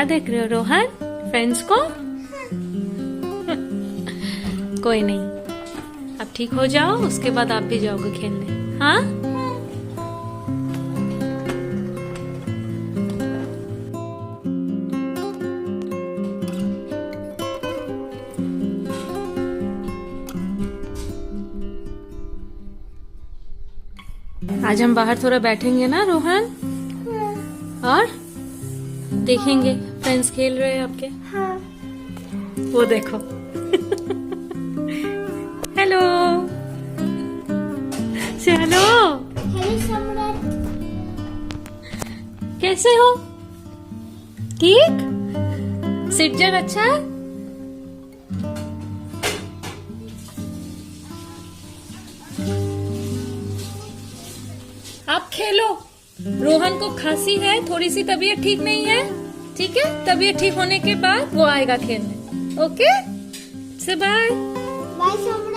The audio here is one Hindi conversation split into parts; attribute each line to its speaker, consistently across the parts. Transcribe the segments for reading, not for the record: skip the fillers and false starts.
Speaker 1: देख रहे हो रोहन, फ्रेंड्स को? कोई नहीं, अब ठीक हो जाओ, उसके बाद आप भी जाओगे खेलने। हाँ, आज हम बाहर थोड़ा बैठेंगे ना रोहन, और देखेंगे फ्रेंड्स खेल रहे हैं आपके।
Speaker 2: हाँ।
Speaker 1: वो देखो। हेलो, हेलो,
Speaker 2: हेलो सम्राट।
Speaker 1: कैसे हो? ठीक? सिटजन अच्छा है? आप खेलो। रोहन को खांसी है, थोड़ी सी तबीयत ठीक नहीं है, ठीक है? तबीयत ठीक होने के बाद वो आएगा खेलने। Okay, say bye.
Speaker 2: Bye Samrat.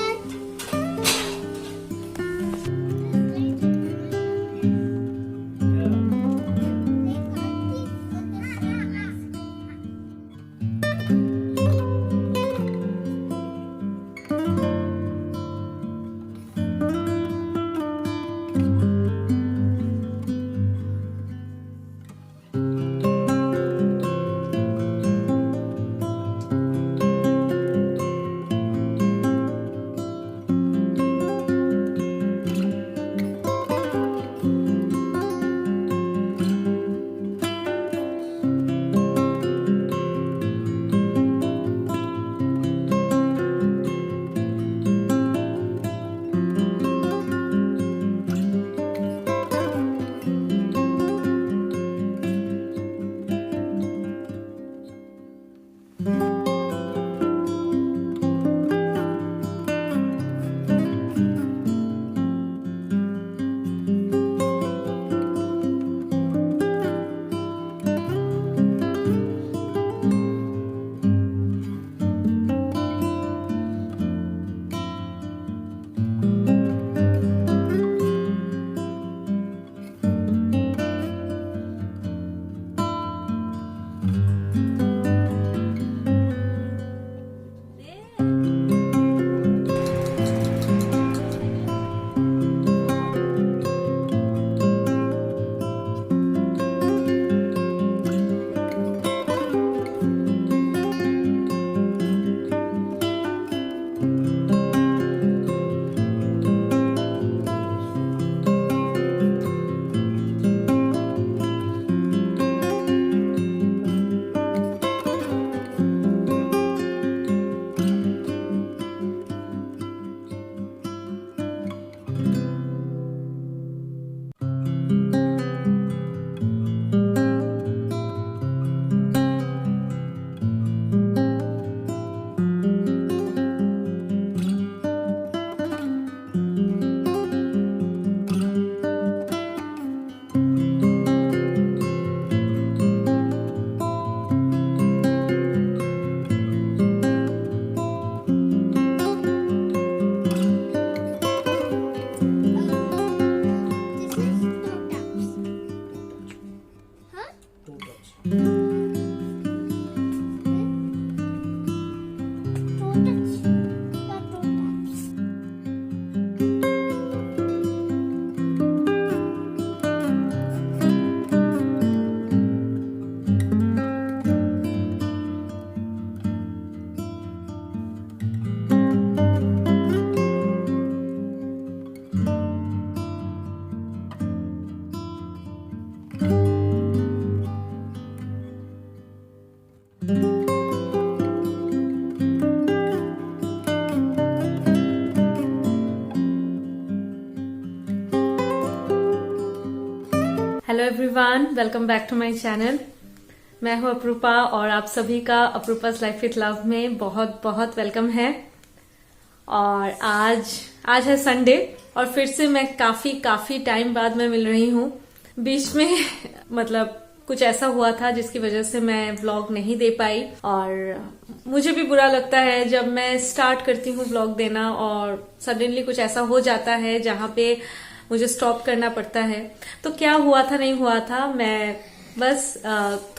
Speaker 1: Hello everyone, welcome back to my channel. मैं हूं अप्रूपा और आप सभी का अप्रूपा's लाइफ विथ लव में बहुत बहुत वेलकम है। और आज है संडे और फिर से मैं काफी टाइम बाद मैं मिल रही हूं। बीच में मतलब कुछ ऐसा हुआ था जिसकी वजह से मैं व्लॉग नहीं दे पाई और मुझे भी बुरा लगता है जब मैं स्टार्ट करती हूँ व्लॉग देना और सडनली कुछ ऐसा हो जाता है जहाँ पे मुझे स्टॉप करना पड़ता है। तो क्या हुआ था नहीं हुआ था मैं बस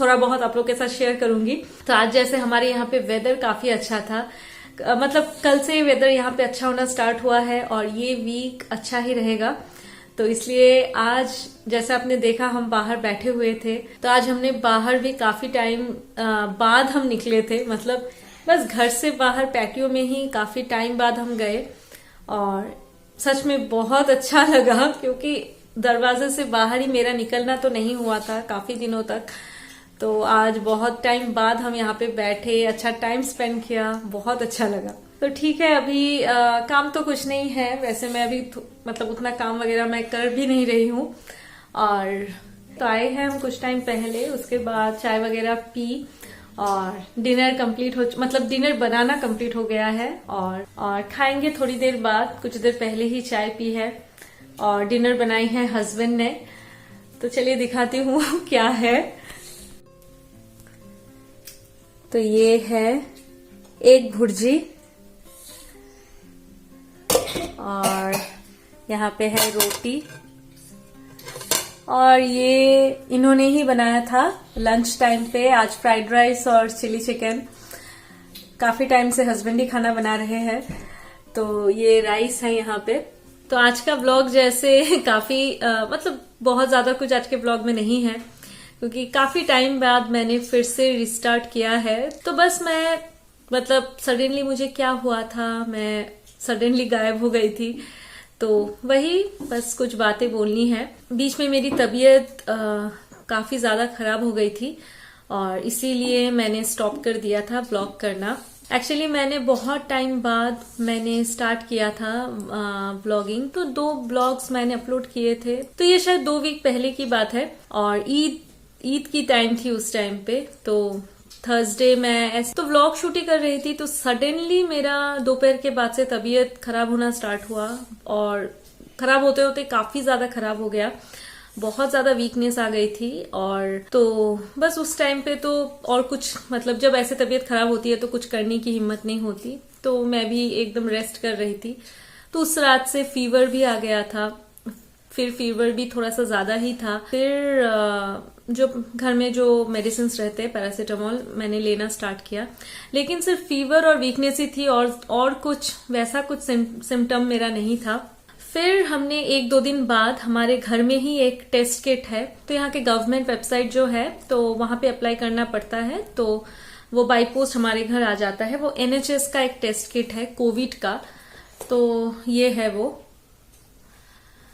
Speaker 1: थोड़ा बहुत आप लोग के साथ शेयर करूंगी। तो आज जैसे हमारे यहाँ पे वेदर काफी अच्छा था, मतलब कल से वेदर यहाँ पे अच्छा होना स्टार्ट हुआ है और ये वीक अच्छा ही रहेगा। तो इसलिए आज जैसे आपने देखा हम बाहर बैठे हुए थे, तो आज हमने बाहर भी काफी टाइम बाद हम निकले थे, मतलब बस घर से बाहर पैटियो में ही काफी टाइम बाद हम गए और सच में बहुत अच्छा लगा क्योंकि दरवाजे से बाहर ही मेरा निकलना तो नहीं हुआ था काफी दिनों तक। तो आज बहुत टाइम बाद हम यहाँ पे बैठे, अच्छा टाइम स्पेंड किया, बहुत अच्छा लगा। तो ठीक है, अभी काम तो कुछ नहीं है, वैसे मैं अभी मतलब उतना काम वगैरह मैं कर भी नहीं रही हूँ। और तो आए हैं हम कुछ टाइम पहले, उसके बाद चाय वगैरह पी और डिनर कंप्लीट हो, मतलब डिनर बनाना कंप्लीट हो गया है और खाएंगे थोड़ी देर बाद। कुछ देर पहले ही चाय पी है और डिनर बनाई है हस्बैंड ने। तो चलिए दिखाती हूँ क्या है। तो ये है एक भुर्जी और यहाँ पे है रोटी और ये इन्होंने ही बनाया था लंच टाइम पे आज, फ्राइड राइस और चिली चिकन। काफी टाइम से हस्बैंड ही खाना बना रहे हैं। तो ये राइस है यहाँ पे। तो आज का व्लॉग जैसे काफी मतलब बहुत ज्यादा कुछ आज के व्लॉग में नहीं है क्योंकि काफी टाइम बाद मैंने फिर से रिस्टार्ट किया है। तो बस मैं मतलब सडनली मुझे क्या हुआ था, मैं सडनली गायब हो गई थी, तो वही बस कुछ बातें बोलनी है। बीच में मेरी तबीयत काफी ज्यादा खराब हो गई थी और इसीलिए मैंने स्टॉप कर दिया था व्लॉग करना। एक्चुअली मैंने बहुत टाइम बाद मैंने स्टार्ट किया था व्लॉगिंग, तो 2 ब्लॉग्स मैंने अपलोड किए थे। तो ये शायद 2 वीक पहले की बात है और ईद की टाइम थी उस टाइम पे। तो थर्सडे मैं ऐसे तो व्लॉग शूटिंग कर रही थी, तो सडनली मेरा दोपहर के बाद से तबीयत खराब होना स्टार्ट हुआ और खराब होते होते काफी ज्यादा खराब हो गया, बहुत ज्यादा वीकनेस आ गई थी। और तो बस उस टाइम पे तो और कुछ मतलब जब ऐसे तबीयत खराब होती है तो कुछ करने की हिम्मत नहीं होती, तो मैं भी एकदम रेस्ट कर रही थी। तो उस रात से फीवर भी आ गया था, फिर फीवर भी थोड़ा सा ज्यादा ही था। फिर जो घर में जो मेडिसिन रहते हैं पैरासीटामोल मैंने लेना स्टार्ट किया, लेकिन सिर्फ फीवर और वीकनेस ही थी और कुछ वैसा कुछ सिम्टम मेरा नहीं था। फिर हमने 1-2 दिन बाद हमारे घर में ही एक टेस्ट किट है, तो यहाँ के गवर्नमेंट वेबसाइट जो है तो वहां पे अप्लाई करना पड़ता है, तो वो बाई पोस्ट हमारे घर आ जाता है। वो NHS का एक टेस्ट किट है कोविड का, तो ये है वो।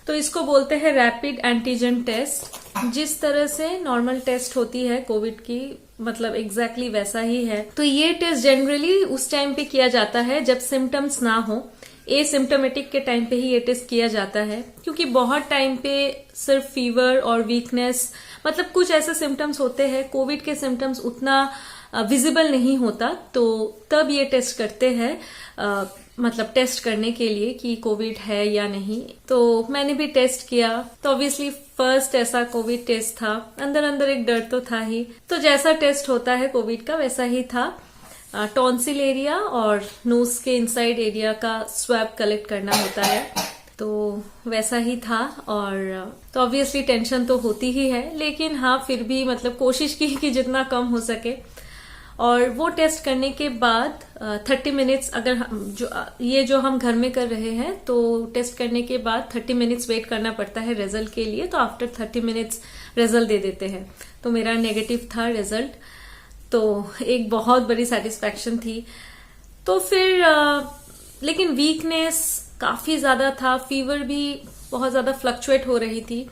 Speaker 1: तो इसको बोलते हैं रैपिड एंटीजन टेस्ट। जिस तरह से नॉर्मल टेस्ट होती है कोविड की, मतलब एग्जैक्टली वैसा ही है। तो ये टेस्ट जनरली उस टाइम पे किया जाता है जब सिम्टम्स ना हो, एसिम्टोमेटिक के टाइम पे ही ये टेस्ट किया जाता है, क्योंकि बहुत टाइम पे सिर्फ फीवर और वीकनेस, मतलब कुछ ऐसे सिम्टम्स होते हैं, कोविड के सिम्टम्स उतना विजिबल नहीं होता, तो तब ये टेस्ट करते हैं, मतलब टेस्ट करने के लिए कि कोविड है या नहीं। तो मैंने भी टेस्ट किया, तो ऑब्वियसली फर्स्ट ऐसा कोविड टेस्ट था, अंदर अंदर एक डर तो था ही। तो जैसा टेस्ट होता है कोविड का वैसा ही था, टॉन्सिल एरिया और नोज के इनसाइड एरिया का स्वैब कलेक्ट करना होता है, तो वैसा ही था। और तो ऑब्वियसली टेंशन तो होती ही है, लेकिन हाँ फिर भी मतलब कोशिश की कि जितना कम हो सके। और वो टेस्ट करने के बाद 30 मिनट्स, अगर जो हम घर में कर रहे हैं तो टेस्ट करने के बाद 30 मिनट्स वेट करना पड़ता है रिजल्ट के लिए, तो आफ्टर 30 मिनट्स रिजल्ट दे देते हैं। तो मेरा नेगेटिव था रिजल्ट, तो एक बहुत बड़ी सेटिस्फैक्शन थी। तो फिर लेकिन वीकनेस काफी ज्यादा था, फीवर भी बहुत ज्यादा फ्लक्चुएट हो रही थी,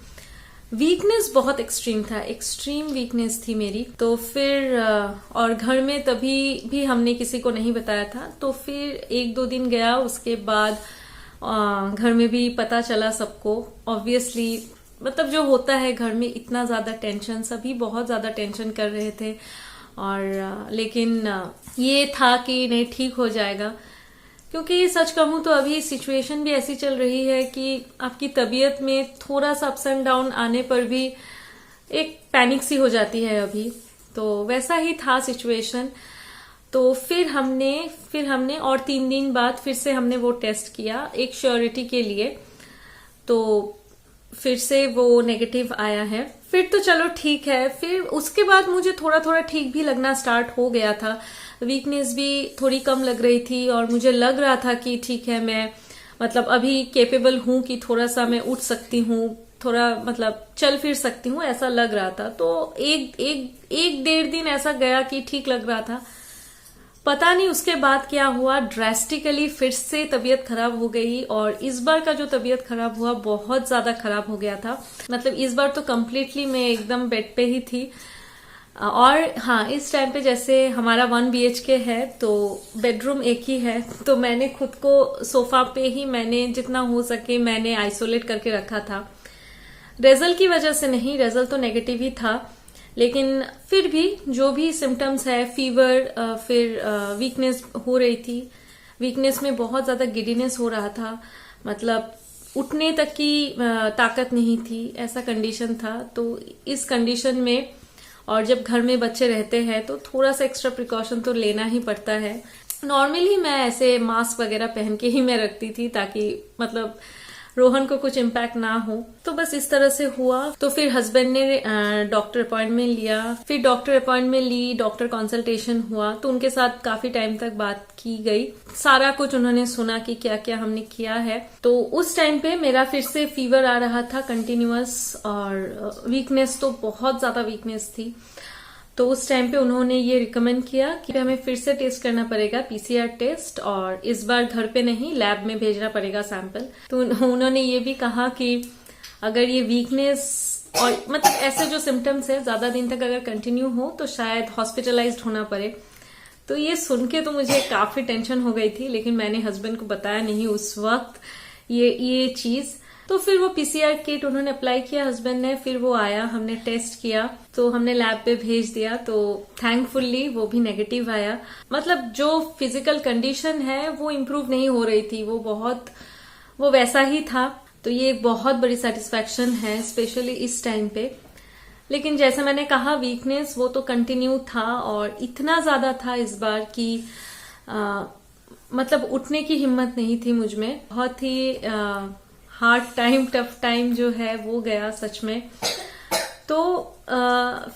Speaker 1: वीकनेस बहुत एक्सट्रीम था, एक्सट्रीम वीकनेस थी मेरी। तो फिर और घर में तभी भी हमने किसी को नहीं बताया था, तो फिर 1-2 दिन गया, उसके बाद घर में भी पता चला सबको। ऑब्वियसली मतलब जो होता है घर में, इतना ज्यादा टेंशन, सभी बहुत ज्यादा टेंशन कर रहे थे। और लेकिन ये था कि नहीं, ठीक हो जाएगा, क्योंकि सच कहूं तो अभी सिचुएशन भी ऐसी चल रही है कि आपकी तबीयत में थोड़ा सा अप्स एंड डाउन आने पर भी एक पैनिक सी हो जाती है अभी, तो वैसा ही था सिचुएशन। तो फिर हमने और 3 दिन बाद फिर से हमने वो टेस्ट किया एक श्योरिटी के लिए। तो फिर से वो नेगेटिव आया है। फिर तो चलो ठीक है, फिर उसके बाद मुझे थोड़ा थोड़ा ठीक भी लगना स्टार्ट हो गया था। वीकनेस भी थोड़ी कम लग रही थी और मुझे लग रहा था कि ठीक है, मैं मतलब अभी केपेबल हूं कि थोड़ा सा मैं उठ सकती हूँ, थोड़ा मतलब चल फिर सकती हूँ, ऐसा लग रहा था। तो एक डेढ़ दिन ऐसा गया कि ठीक लग रहा था। पता नहीं उसके बाद क्या हुआ, ड्रेस्टिकली फिर से तबीयत खराब हो गई। और इस बार का जो तबीयत खराब हुआ बहुत ज्यादा खराब हो गया था। मतलब इस बार तो कम्प्लीटली मैं एकदम बेड पे ही थी। और हाँ, इस टाइम पे जैसे हमारा 1 BHK है तो बेडरूम एक ही है, तो मैंने खुद को सोफा पे ही मैंने जितना हो सके मैंने आइसोलेट करके रखा था। रेजल्ट की वजह से नहीं, रेजल्ट तो नेगेटिव ही था, लेकिन फिर भी जो भी सिम्टम्स है, फीवर, फिर वीकनेस हो रही थी। वीकनेस में बहुत ज्यादा गिडीनेस हो रहा था, मतलब उठने तक की ताकत नहीं थी, ऐसा कंडीशन था। तो इस कंडीशन में और जब घर में बच्चे रहते हैं तो थोड़ा सा एक्स्ट्रा प्रिकॉशन तो लेना ही पड़ता है। नॉर्मली मैं ऐसे मास्क वगैरह पहन के ही मैं रखती थी ताकि मतलब रोहन को कुछ इम्पैक्ट ना हो। तो बस इस तरह से हुआ। तो फिर हस्बैंड ने डॉक्टर अपॉइंटमेंट लिया, फिर डॉक्टर अपॉइंटमेंट ली, डॉक्टर कंसल्टेशन हुआ। तो उनके साथ काफी टाइम तक बात की गई, सारा कुछ उन्होंने सुना कि क्या क्या हमने किया है। तो उस टाइम पे मेरा फिर से फीवर आ रहा था कंटिन्यूअस, और वीकनेस तो बहुत ज्यादा वीकनेस थी। तो उस टाइम पे उन्होंने ये रिकमेंड किया कि हमें फिर से टेस्ट करना पड़ेगा, PCR टेस्ट, और इस बार घर पे नहीं लैब में भेजना पड़ेगा सैंपल। तो उन्होंने ये भी कहा कि अगर ये वीकनेस और मतलब ऐसे जो सिम्टम्स है ज्यादा दिन तक अगर कंटिन्यू हो तो शायद हॉस्पिटलाइज्ड होना पड़े। तो ये सुन के तो मुझे काफी टेंशन हो गई थी, लेकिन मैंने हस्बैंड को बताया नहीं उस वक्त ये चीज। तो फिर वो PCR किट उन्होंने अप्लाई किया हस्बैंड ने, फिर वो आया, हमने टेस्ट किया, तो हमने लैब पे भेज दिया। तो थैंकफुली वो भी नेगेटिव आया। मतलब जो फिजिकल कंडीशन है वो इम्प्रूव नहीं हो रही थी, वो वैसा ही था। तो ये एक बहुत बड़ी सेटिस्फैक्शन है, स्पेशली इस टाइम पे। लेकिन जैसे मैंने कहा, वीकनेस वो तो कंटिन्यू था, और इतना ज्यादा था इस बार कि मतलब उठने की हिम्मत नहीं थी मुझ में। बहुत ही हार्ड टाइम, टफ टाइम जो है वो गया सच में। तो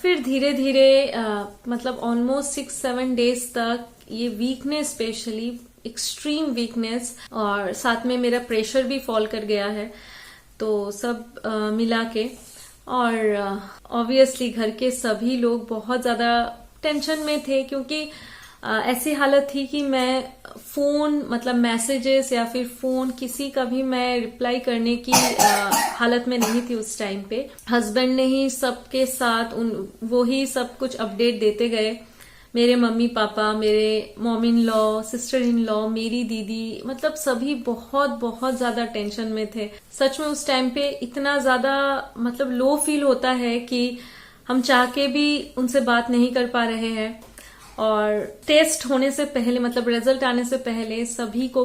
Speaker 1: फिर धीरे धीरे मतलब ऑलमोस्ट 6-7 डेज तक ये वीकनेस, स्पेशली एक्सट्रीम वीकनेस, और साथ में मेरा प्रेशर भी फॉल कर गया है। तो सब मिला के, और ऑब्वियसली घर के सभी लोग बहुत ज्यादा टेंशन में थे, क्योंकि ऐसी हालत थी कि मैं फोन मतलब मैसेजेस या फिर फोन किसी का भी मैं रिप्लाई करने की हालत में नहीं थी उस टाइम पे। हस्बैंड ने ही सबके साथ वो ही सब कुछ अपडेट देते गए। मेरे मम्मी पापा, मेरे mom in law, sister in law, मेरी दीदी, मतलब सभी बहुत बहुत ज्यादा टेंशन में थे। सच में उस टाइम पे इतना ज्यादा मतलब लो फील होता है कि हम चाह के भी उनसे बात नहीं कर पा रहे हैं। और टेस्ट होने से पहले, मतलब रिजल्ट आने से पहले सभी को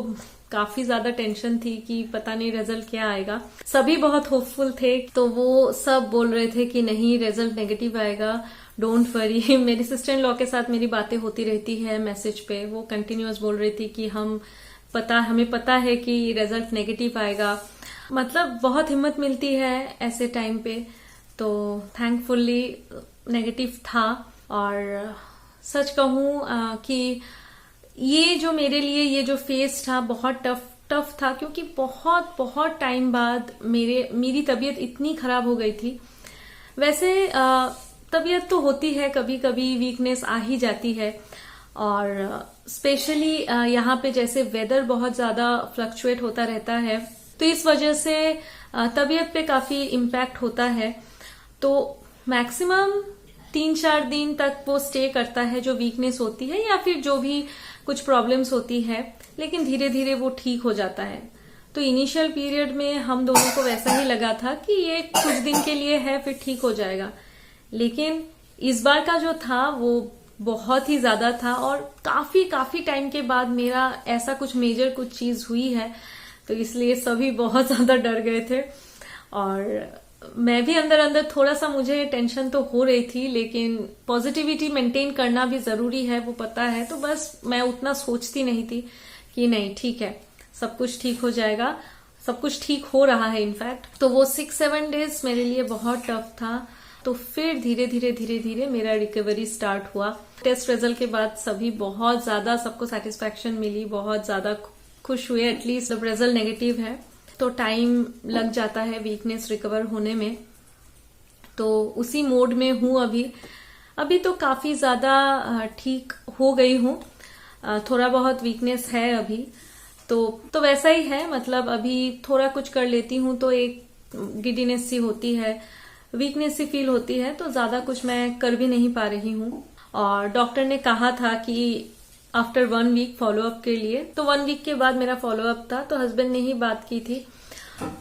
Speaker 1: काफी ज्यादा टेंशन थी कि पता नहीं रिजल्ट क्या आएगा। सभी बहुत होपफुल थे, तो वो सब बोल रहे थे कि नहीं, रिजल्ट नेगेटिव आएगा, डोंट वरी। मेरी सिस्टर इन लॉ के साथ मेरी बातें होती रहती है मैसेज पे, वो कंटिन्यूअस बोल रही थी कि हमें पता है कि रिजल्ट नेगेटिव आएगा। मतलब बहुत हिम्मत मिलती है ऐसे टाइम पे। तो थैंकफुली नेगेटिव था। और सच कहूं कि ये जो मेरे लिए ये जो फेस था बहुत टफ था, क्योंकि बहुत बहुत टाइम बाद मेरी तबीयत इतनी खराब हो गई थी। वैसे तबीयत तो होती है, कभी कभी वीकनेस आ ही जाती है, और स्पेशली यहाँ पे जैसे वेदर बहुत ज्यादा फ्लक्चुएट होता रहता है, तो इस वजह से तबीयत पे काफी इम्पैक्ट होता है। तो मैक्सिमम 3-4 दिन तक वो स्टे करता है जो वीकनेस होती है या फिर जो भी कुछ प्रॉब्लम्स होती है, लेकिन धीरे धीरे वो ठीक हो जाता है। तो इनिशियल पीरियड में हम दोनों को वैसा ही लगा था कि ये कुछ दिन के लिए है, फिर ठीक हो जाएगा। लेकिन इस बार का जो था वो बहुत ही ज्यादा था, और काफी टाइम के बाद मेरा ऐसा कुछ मेजर कुछ चीज हुई है, तो इसलिए सभी बहुत ज्यादा डर गए थे। और मैं भी अंदर अंदर थोड़ा सा मुझे टेंशन तो हो रही थी, लेकिन पॉजिटिविटी मेंटेन करना भी जरूरी है, वो पता है। तो बस मैं उतना सोचती नहीं थी कि नहीं ठीक है, सब कुछ ठीक हो जाएगा। सब कुछ ठीक हो रहा है इनफैक्ट। तो वो 6-7 डेज मेरे लिए बहुत टफ था। तो फिर धीरे धीरे मेरा रिकवरी स्टार्ट हुआ। टेस्ट रिजल्ट के बाद सभी बहुत ज्यादा सबको सेटिस्फैक्शन मिली, बहुत ज्यादा खुश हुए। एटलीस्ट जब रिजल्ट नेगेटिव है तो टाइम लग जाता है वीकनेस रिकवर होने में, तो उसी मोड में हूं अभी तो काफी ज्यादा ठीक हो गई हूं। थोड़ा बहुत वीकनेस है अभी, तो वैसा ही है। मतलब अभी थोड़ा कुछ कर लेती हूं तो एक गिडीनेस सी होती है, वीकनेस सी फील होती है, तो ज्यादा कुछ मैं कर भी नहीं पा रही हूँ। और डॉक्टर ने कहा था कि आफ्टर 1 वीक फॉलोअप के लिए, तो 1 वीक के बाद मेरा फॉलोअप था, तो हस्बैंड ने ही बात की थी।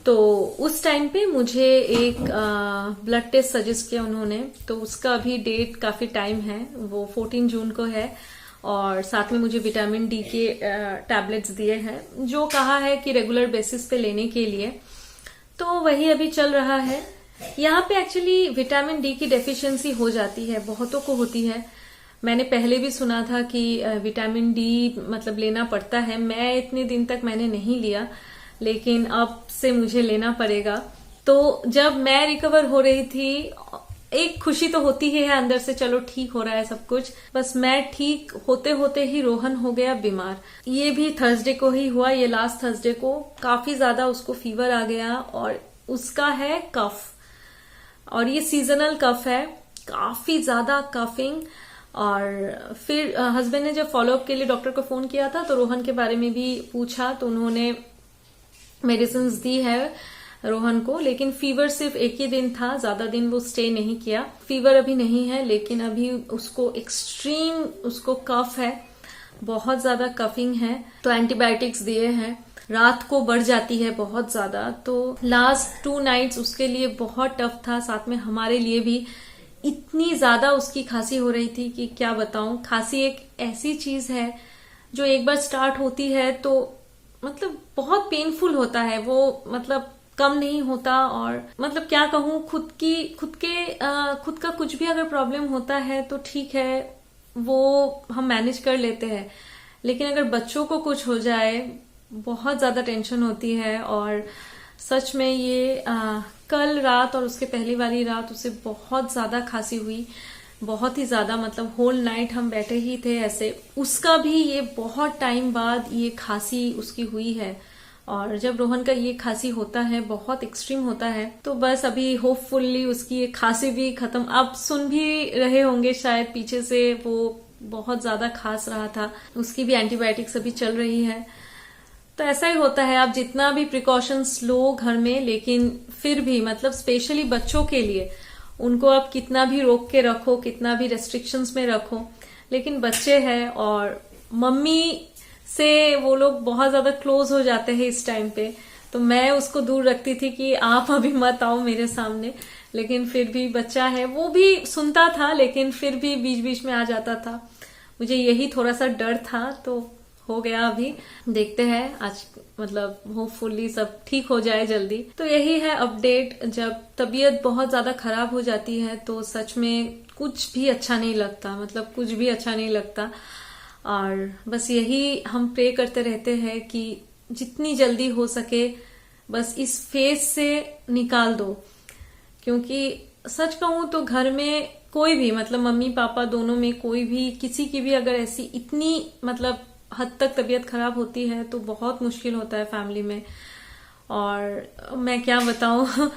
Speaker 1: तो उस टाइम पे मुझे एक ब्लड टेस्ट सजेस्ट किया उन्होंने, तो उसका अभी डेट काफी टाइम है, वो 14 जून को है। और साथ में मुझे विटामिन डी के टैबलेट्स दिए हैं, जो कहा है कि रेगुलर बेसिस पे लेने के लिए, तो वही अभी चल रहा है। यहाँ पे एक्चुअली विटामिन डी की डेफिशिएंसी हो जाती है, बहुतों को होती है। मैंने पहले भी सुना था कि विटामिन डी मतलब लेना पड़ता है। मैं इतने दिन तक मैंने नहीं लिया, लेकिन अब से मुझे लेना पड़ेगा। तो जब मैं रिकवर हो रही थी, एक खुशी तो होती ही है अंदर से, चलो ठीक हो रहा है सब कुछ। बस मैं ठीक होते होते ही रोहन हो गया बीमार। ये भी थर्सडे को ही हुआ, ये लास्ट थर्सडे को काफी ज्यादा उसको फीवर आ गया, और उसका है कफ, और ये सीजनल कफ है, काफी ज्यादा कफिंग। और फिर हस्बैंड ने जब फॉलोअप के लिए डॉक्टर को फोन किया था, तो रोहन के बारे में भी पूछा, तो उन्होंने मेडिसिन दी है रोहन को, लेकिन फीवर सिर्फ एक ही दिन था, ज्यादा दिन वो स्टे नहीं किया। फीवर अभी नहीं है, लेकिन अभी उसको एक्सट्रीम उसको कफ है, बहुत ज्यादा कफिंग है, तो एंटीबायोटिक्स दिए हैं। रात को बढ़ जाती है बहुत ज्यादा, तो लास्ट 2 नाइट्स उसके लिए बहुत टफ था, साथ में हमारे लिए भी। इतनी ज्यादा उसकी खांसी हो रही थी कि क्या बताऊं। खांसी एक ऐसी चीज है जो एक बार स्टार्ट होती है तो मतलब बहुत पेनफुल होता है वो, मतलब कम नहीं होता। और मतलब क्या कहूं, खुद का कुछ भी अगर प्रॉब्लम होता है तो ठीक है, वो हम मैनेज कर लेते हैं, लेकिन अगर बच्चों को कुछ हो जाए बहुत ज्यादा टेंशन होती है। और सच में ये कल रात और उसके पहली वाली रात उसे बहुत ज्यादा खांसी हुई, बहुत ही ज्यादा, मतलब होल नाइट हम बैठे ही थे ऐसे। उसका भी ये बहुत टाइम बाद ये खांसी उसकी हुई है, और जब रोहन का ये खांसी होता है बहुत एक्सट्रीम होता है, तो बस अभी होपफुली उसकी ये खांसी भी खत्म। आप सुन भी रहे होंगे शायद पीछे से, वो बहुत ज्यादा खांस रहा था, उसकी भी एंटीबायोटिक्स अभी चल रही है। तो ऐसा ही होता है, आप जितना भी प्रिकॉशंस लो घर में, लेकिन फिर भी मतलब स्पेशली बच्चों के लिए उनको आप कितना भी रोक के रखो, कितना भी रेस्ट्रिक्शंस में रखो, लेकिन बच्चे हैं और मम्मी से वो लोग बहुत ज्यादा क्लोज हो जाते हैं इस टाइम पे। तो मैं उसको दूर रखती थी कि आप अभी मत आओ मेरे सामने, लेकिन फिर भी बच्चा है, वो भी सुनता था, लेकिन फिर भी बीच बीच में आ जाता था। मुझे यही थोड़ा सा डर था, तो हो गया। अभी देखते हैं, आज मतलब होपफुली सब ठीक हो जाए जल्दी। तो यही है अपडेट। जब तबीयत बहुत ज्यादा खराब हो जाती है तो सच में कुछ भी अच्छा नहीं लगता, मतलब कुछ भी अच्छा नहीं लगता। और बस यही हम प्रे करते रहते हैं कि जितनी जल्दी हो सके बस इस फेज से निकाल दो। क्योंकि सच कहूं तो घर में कोई भी, मतलब मम्मी पापा दोनों में कोई भी, किसी की भी अगर ऐसी इतनी मतलब हद तक तबीयत खराब होती है तो बहुत मुश्किल होता है फैमिली में। और मैं क्या बताऊं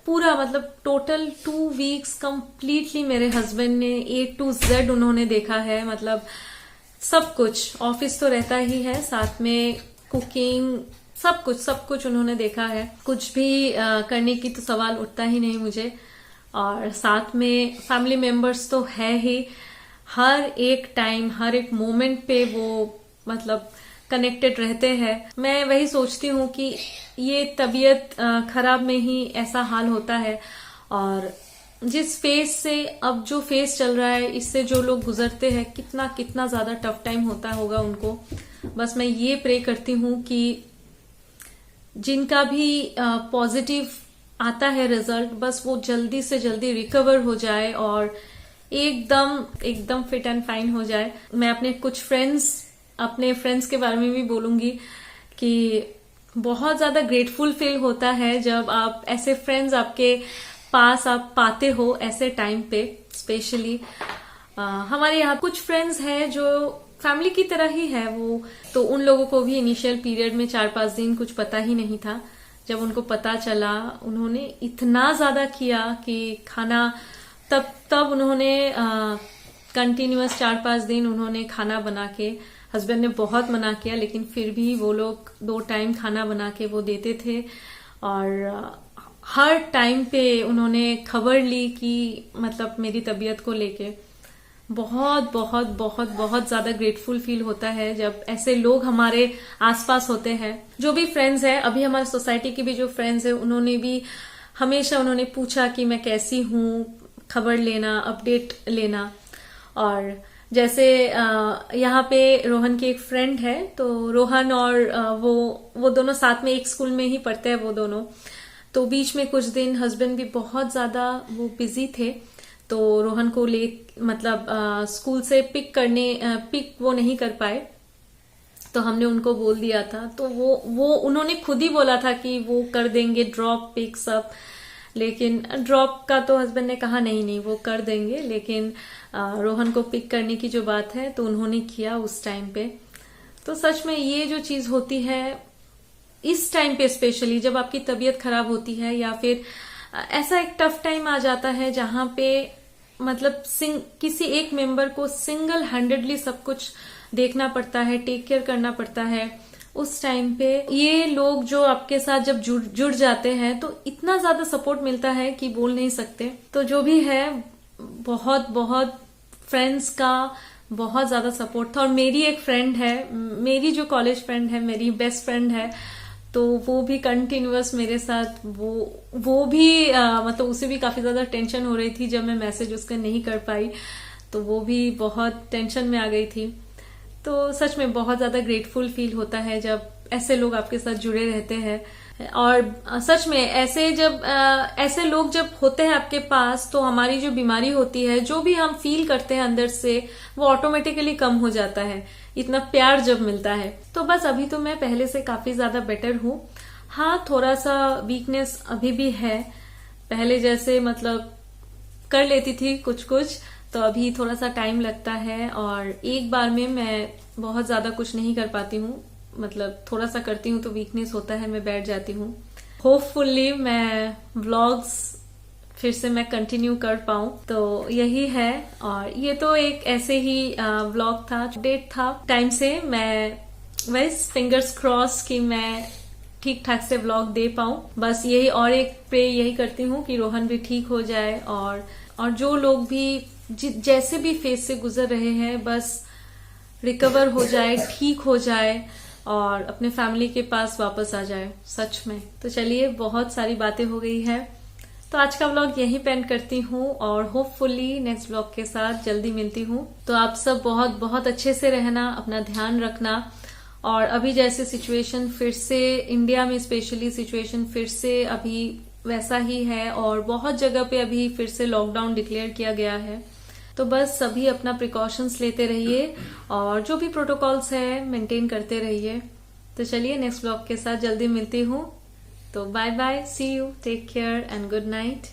Speaker 1: पूरा मतलब टोटल 2 वीक्स कंप्लीटली मेरे हस्बैंड ने A to Z उन्होंने देखा है। मतलब सब कुछ, ऑफिस तो रहता ही है, साथ में कुकिंग, सब कुछ उन्होंने देखा है। कुछ भी करने की तो सवाल उठता ही नहीं मुझे। और साथ में फैमिली मेंबर्स तो है ही, हर एक टाइम हर एक मोमेंट पे वो मतलब कनेक्टेड रहते हैं। मैं वही सोचती हूँ कि ये तबीयत खराब में ही ऐसा हाल होता है, और जिस फेज से अब जो फेज चल रहा है, इससे जो लोग गुजरते हैं कितना ज्यादा टफ टाइम होता होगा उनको। बस मैं ये प्रे करती हूँ कि जिनका भी पॉजिटिव आता है रिजल्ट, बस वो जल्दी से जल्दी रिकवर हो जाए और एकदम फिट एंड फाइन हो जाए। मैं अपने फ्रेंड्स के बारे में भी बोलूंगी कि बहुत ज्यादा ग्रेटफुल फील होता है जब आप ऐसे फ्रेंड्स आपके पास आप पाते हो ऐसे टाइम पे। स्पेशली हमारे यहाँ कुछ फ्रेंड्स हैं जो फैमिली की तरह ही है वो, तो उन लोगों को भी इनिशियल पीरियड में 4-5 दिन कुछ पता ही नहीं था। जब उनको पता चला उन्होंने इतना ज्यादा किया कि खाना तब उन्होंने कंटिन्यूअस 4-5 दिन उन्होंने खाना बना के, हस्बैंड ने बहुत मना किया लेकिन फिर भी वो लोग 2 टाइम खाना बना के वो देते थे। और हर टाइम पे उन्होंने खबर ली कि मतलब मेरी तबीयत को लेके बहुत बहुत बहुत बहुत ज्यादा ग्रेटफुल फील होता है जब ऐसे लोग हमारे आसपास होते हैं। जो भी फ्रेंड्स हैं, अभी हमारी सोसाइटी के भी जो फ्रेंड्स हैं, उन्होंने भी हमेशा उन्होंने पूछा कि मैं कैसी हूँ, खबर लेना, अपडेट लेना। और जैसे यहाँ पे रोहन की एक फ्रेंड है, तो रोहन और वो दोनों साथ में एक स्कूल में ही पढ़ते हैं वो दोनों। तो बीच में कुछ दिन हस्बैंड भी बहुत ज्यादा वो बिजी थे, तो रोहन को मतलब स्कूल से पिक वो नहीं कर पाए, तो हमने उनको बोल दिया था। तो वो उन्होंने खुद ही बोला था कि वो कर देंगे ड्रॉप पिक सब, लेकिन ड्रॉप का तो हस्बैंड ने कहा नहीं वो कर देंगे, लेकिन रोहन को पिक करने की जो बात है तो उन्होंने किया उस टाइम पे। तो सच में ये जो चीज होती है इस टाइम पे, स्पेशली जब आपकी तबीयत खराब होती है या फिर ऐसा एक टफ टाइम आ जाता है जहां पे मतलब किसी एक मेंबर को सिंगल हैंडेडली सब कुछ देखना पड़ता है, टेक केयर करना पड़ता है, उस टाइम पे ये लोग जो आपके साथ जब जुड़ जाते हैं तो इतना ज्यादा सपोर्ट मिलता है कि बोल नहीं सकते। तो जो भी है बहुत बहुत फ्रेंड्स का बहुत ज्यादा सपोर्ट था। और मेरी एक फ्रेंड है, मेरी जो कॉलेज फ्रेंड है, मेरी बेस्ट फ्रेंड है, तो वो भी कंटिन्यूअस मेरे साथ वो भी मतलब उसे भी काफी ज्यादा टेंशन हो रही थी जब मैं मैसेज उसका नहीं कर पाई, तो वो भी बहुत टेंशन में आ गई थी। तो सच में बहुत ज्यादा ग्रेटफुल फील होता है जब ऐसे लोग आपके साथ जुड़े रहते हैं। और सच में ऐसे लोग जब होते हैं आपके पास, तो हमारी जो बीमारी होती है, जो भी हम फील करते हैं अंदर से, वो ऑटोमेटिकली कम हो जाता है, इतना प्यार जब मिलता है। तो बस अभी तो मैं पहले से काफी ज्यादा बेटर हूँ। हाँ, थोड़ा सा वीकनेस अभी भी है, पहले जैसे मतलब कर लेती थी कुछ तो अभी थोड़ा सा टाइम लगता है, और एक बार में मैं बहुत ज्यादा कुछ नहीं कर पाती हूँ, मतलब थोड़ा सा करती हूँ तो वीकनेस होता है, मैं बैठ जाती हूँ। होपफुली मैं व्लॉग्स फिर से मैं कंटिन्यू कर पाऊँ, तो यही है। और ये तो एक ऐसे ही व्लॉग था, डेट था टाइम से, मैं बस फिंगर्स क्रॉस कि मैं ठीक ठाक से व्लॉग दे पाऊँ, बस यही। और एक प्रे यही करती हूँ कि रोहन भी ठीक हो जाए, और जो लोग भी जैसे भी फेज से गुजर रहे हैं, बस रिकवर हो जाए, ठीक हो जाए और अपने फैमिली के पास वापस आ जाए सच में। तो चलिए, बहुत सारी बातें हो गई है, तो आज का व्लॉग यहीं पे एंड करती हूँ, और होपफुली नेक्स्ट व्लॉग के साथ जल्दी मिलती हूँ। तो आप सब बहुत बहुत अच्छे से रहना, अपना ध्यान रखना। और अभी जैसे सिचुएशन फिर से इंडिया में स्पेशली सिचुएशन फिर से अभी वैसा ही है, और बहुत जगह पे अभी फिर से लॉकडाउन डिक्लेयर किया गया है। तो बस सभी अपना प्रिकॉशंस लेते रहिए, और जो भी प्रोटोकॉल्स है मेंटेन करते रहिए। तो चलिए, नेक्स्ट ब्लॉग के साथ जल्दी मिलती हूँ। तो bye bye, see you, take care and good night.